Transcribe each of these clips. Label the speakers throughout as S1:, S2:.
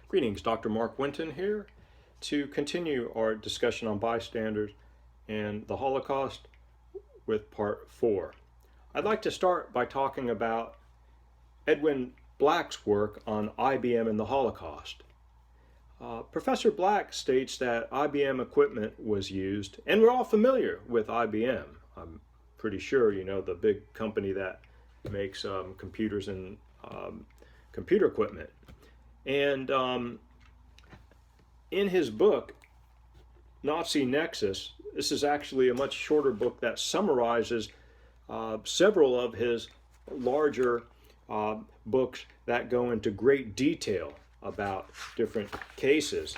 S1: Greetings, Dr. Mark Winton here to continue our discussion on bystanders and the Holocaust with part 4. I'd like to start by talking about Edwin Black's work on IBM and the Holocaust. Professor Black states that IBM equipment was used, and we're all familiar with IBM. I'm pretty sure you know the big company that makes computers and computer equipment. And in his book, Nazi Nexus, this is actually a much shorter book that summarizes several of his larger books that go into great detail about different cases.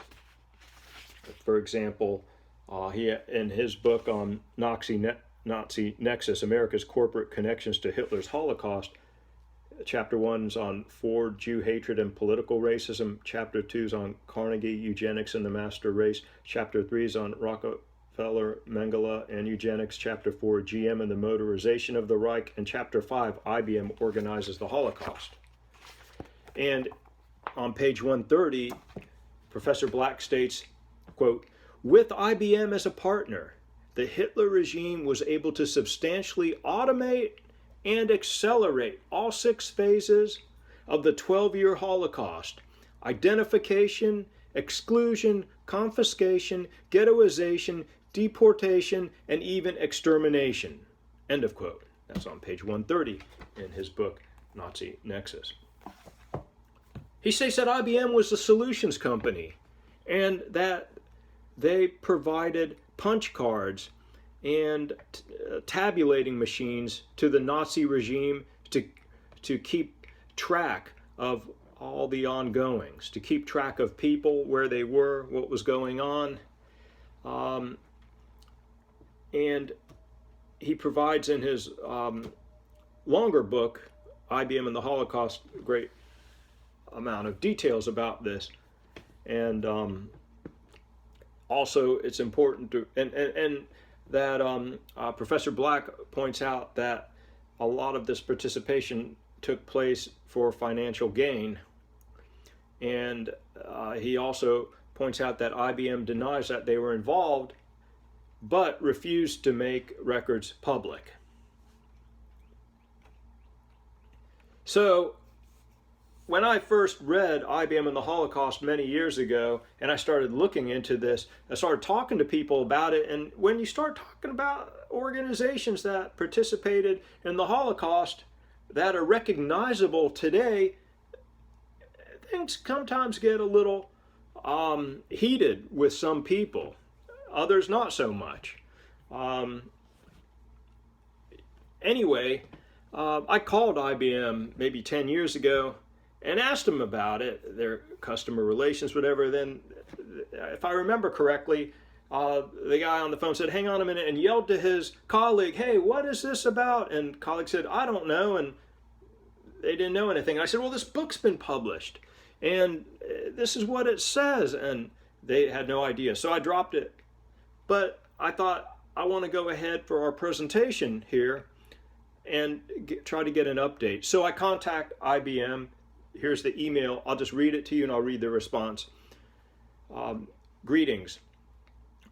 S1: For example, in his book on Nazi Nexus, America's Corporate Connections to Hitler's Holocaust, Chapter 1 is on Ford, Jew hatred and political racism. Chapter 2 is on Carnegie, eugenics and the master race. Chapter 3 is on Rockefeller, Mengele, and eugenics. Chapter 4, GM and the motorization of the Reich. And Chapter 5, IBM organizes the Holocaust. And on page 130, Professor Black states, quote, "With IBM as a partner, the Hitler regime was able to substantially automate and accelerate all 6 phases of the 12-year Holocaust: identification, exclusion, confiscation, ghettoization, deportation, and even extermination." End of quote. That's on page 130 in his book, Nazi Nexus. He states that IBM was a solutions company and that they provided punch cards and tabulating machines to the Nazi regime to keep track of all the ongoings, to keep track of people, where they were, what was going on. And he provides in his longer book, IBM and the Holocaust, a great amount of details about this. And also it's important to, and that Professor Black points out that a lot of this participation took place for financial gain. And he also points out that IBM denies that they were involved, but refused to make records public. So when I first read IBM and the Holocaust many years ago, and I started looking into this, I started talking to people about it, and when you start talking about organizations that participated in the Holocaust that are recognizable today, things sometimes get a little heated with some people, others not so much. Anyway, I called IBM maybe 10 years ago and asked them about it, their customer relations, whatever. Then, if I remember correctly, the guy on the phone said, "Hang on a minute," and yelled to his colleague, "Hey, what is this about?" And the colleague said, "I don't know," and they didn't know anything. And I said, "Well, this book's been published, and this is what it says," and they had no idea. So I dropped it. But I thought, I want to go ahead for our presentation here and try to get an update. So I contact IBM. Here's the email. I'll just read it to you and I'll read the response. Greetings.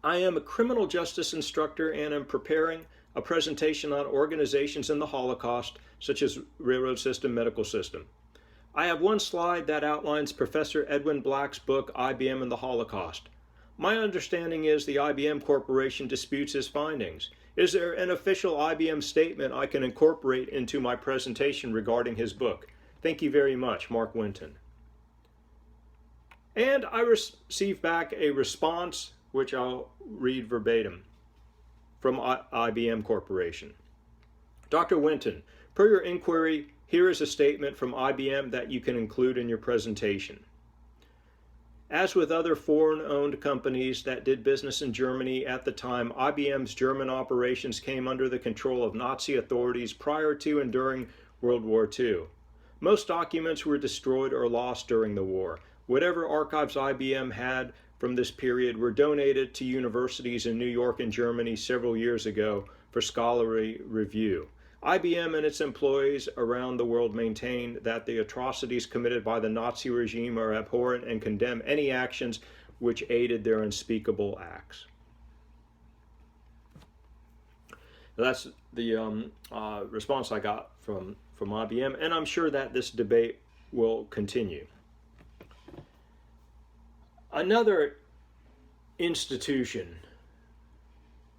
S1: I am a criminal justice instructor and am preparing a presentation on organizations in the Holocaust, such as railroad system, medical system. I have one slide that outlines Professor Edwin Black's book, IBM and the Holocaust. My understanding is the IBM Corporation disputes his findings. Is there an official IBM statement I can incorporate into my presentation regarding his book? Thank you very much, Mark Winton. And I received back a response, which I'll read verbatim, from IBM Corporation. Dr. Winton, per your inquiry, here is a statement from IBM that you can include in your presentation. As with other foreign-owned companies that did business in Germany at the time, IBM's German operations came under the control of Nazi authorities prior to and during World War II. Most documents were destroyed or lost during the war. Whatever archives IBM had from this period were donated to universities in New York and Germany several years ago for scholarly review. IBM and its employees around the world maintain that the atrocities committed by the Nazi regime are abhorrent and condemn any actions which aided their unspeakable acts. That's the response I got from IBM, and I'm sure that this debate will continue. Another institution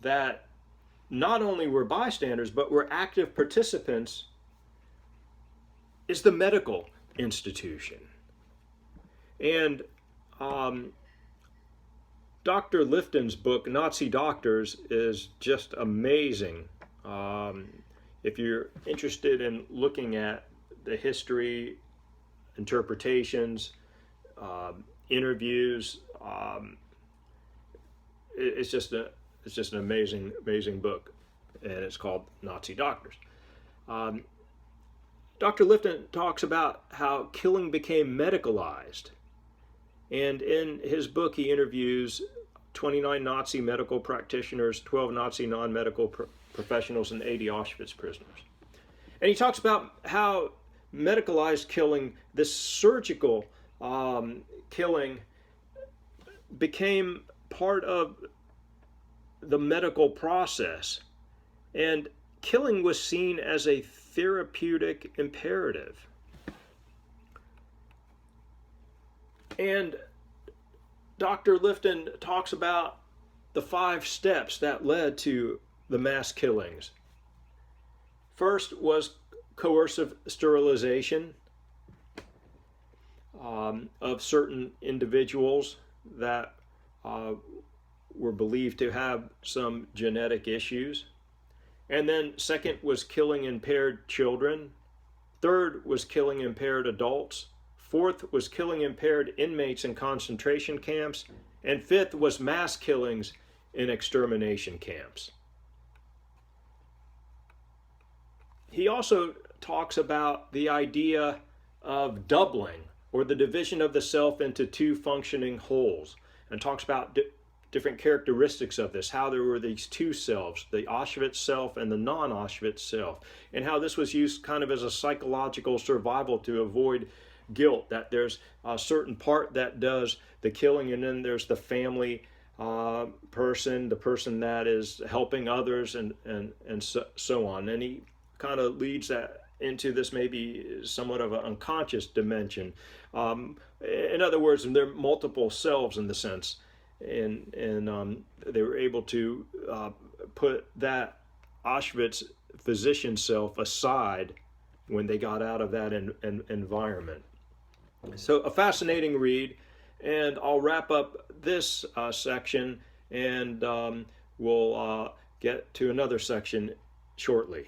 S1: that not only were bystanders but were active participants is the medical institution. And Dr. Lifton's book, Nazi Doctors, is just amazing. If you're interested in looking at the history, interpretations, interviews, it's just an amazing book, and it's called Nazi Doctors. Dr. Lifton talks about how killing became medicalized, and in his book he interviews 29 Nazi medical practitioners, 12 Nazi non-medical professionals, and 80 Auschwitz prisoners. And he talks about how medicalized killing, this surgical killing, became part of the medical process, and killing was seen as a therapeutic imperative. And Dr. Lifton talks about the 5 steps that led to the mass killings. First was coercive sterilization of certain individuals that were believed to have some genetic issues. And then second was killing impaired children. Third was killing impaired adults. Fourth was killing impaired inmates in concentration camps. And fifth was mass killings in extermination camps. He also talks about the idea of doubling, or the division of the self into 2 functioning wholes, and talks about different characteristics of this, how there were these 2 selves, the Auschwitz self and the non-Auschwitz self, and how this was used kind of as a psychological survival to avoid guilt, that there's a certain part that does the killing, and then there's the family person, the person that is helping others, and so on. And he kind of leads that into this maybe somewhat of an unconscious dimension. In other words, there are multiple selves in the sense, and they were able to put that Auschwitz physician self aside when they got out of that environment. So a fascinating read, and I'll wrap up this section, and we'll get to another section shortly.